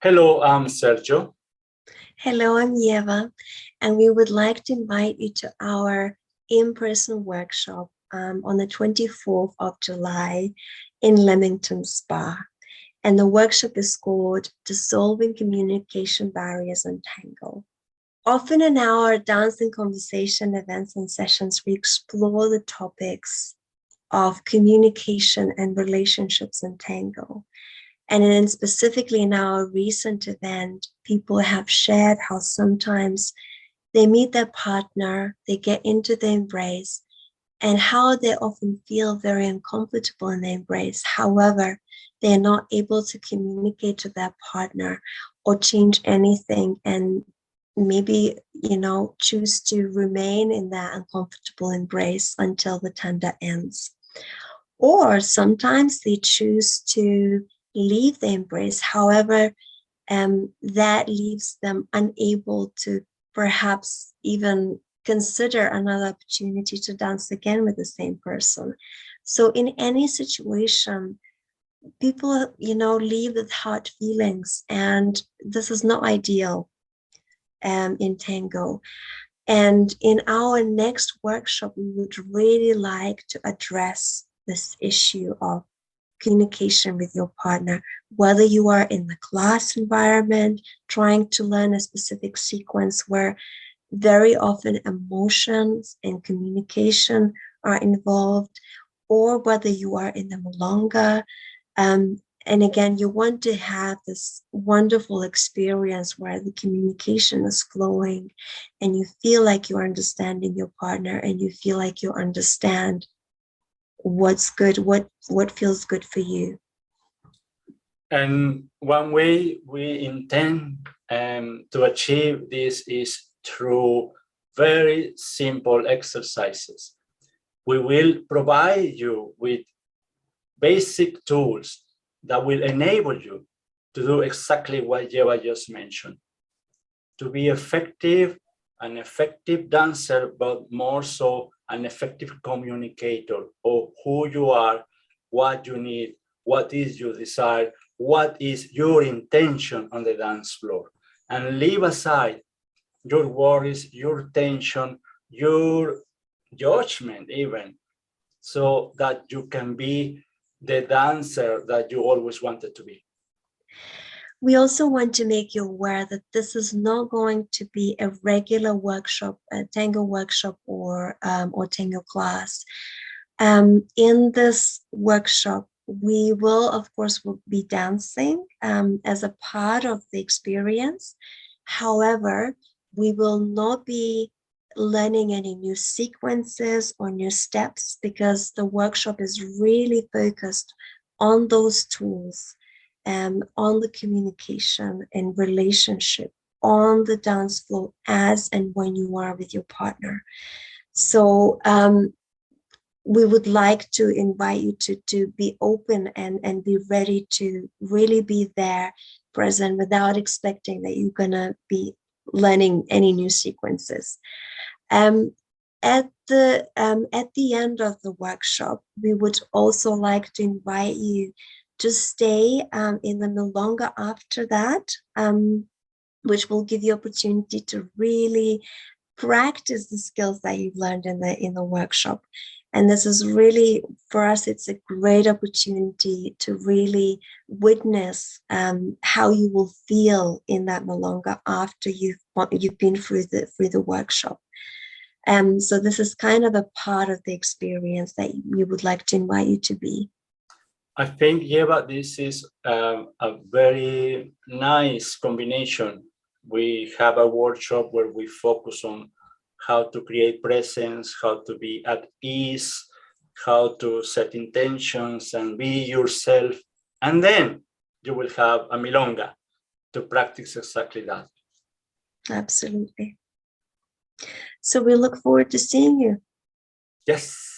Hello, I'm Sergio. Hello, I'm Yeva, and we would like to invite you to our in-person workshop on the 24th of July in Leamington Spa. And the workshop is called Dissolving Communication Barriers and Tango. Often in our dance and conversation events and sessions, we explore the topics of communication and relationships in tango. And then specifically in our recent event, people have shared how sometimes they meet their partner, they get into the embrace, and how they often feel very uncomfortable in the embrace. However, they're not able to communicate to their partner or change anything, and maybe, choose to remain in that uncomfortable embrace until the tanda ends. Or sometimes they choose to leave the embrace. However, that leaves them unable to perhaps even consider another opportunity to dance again with the same person. So in any situation, people, leave with hard feelings, and this is not ideal in tango. And in our next workshop, we would really like to address this issue of communication with your partner, whether you are in the class environment, trying to learn a specific sequence where very often emotions and communication are involved, or whether you are in the milonga. And again, you want to have this wonderful experience where the communication is flowing and you feel like you're understanding your partner and you feel like you understand what's good, what feels good for you. And one way we intend to achieve this is through very simple exercises. We will provide you with basic tools that will enable you to do exactly what Yeva just mentioned. To be effective, an effective dancer, but more so an effective communicator of who you are, what you need, what is your desire, what is your intention on the dance floor. And leave aside your worries, your tension, your judgment even, so that you can be the dancer that you always wanted to be. We also want to make you aware that this is not going to be a regular workshop, a tango workshop or tango class. In this workshop, we will, of course, be dancing as a part of the experience. However, we will not be learning any new sequences or new steps because the workshop is really focused on those tools, on the communication and relationship on the dance floor as and when you are with your partner. So we would like to invite you to be open and be ready to really be there present without expecting that you're going to be learning any new sequences. At the end of the workshop, we would also like to invite you to stay in the milonga after that, which will give you opportunity to really practice the skills that you've learned in the workshop. And this is really, for us, it's a great opportunity to really witness how you will feel in that milonga after you've been through the workshop. So this is kind of a part of the experience that we would like to invite you to be. I think, Yeva, this is a very nice combination. We have a workshop where we focus on how to create presence, how to be at ease, how to set intentions and be yourself. And then you will have a milonga to practice exactly that. Absolutely. So we look forward to seeing you. Yes.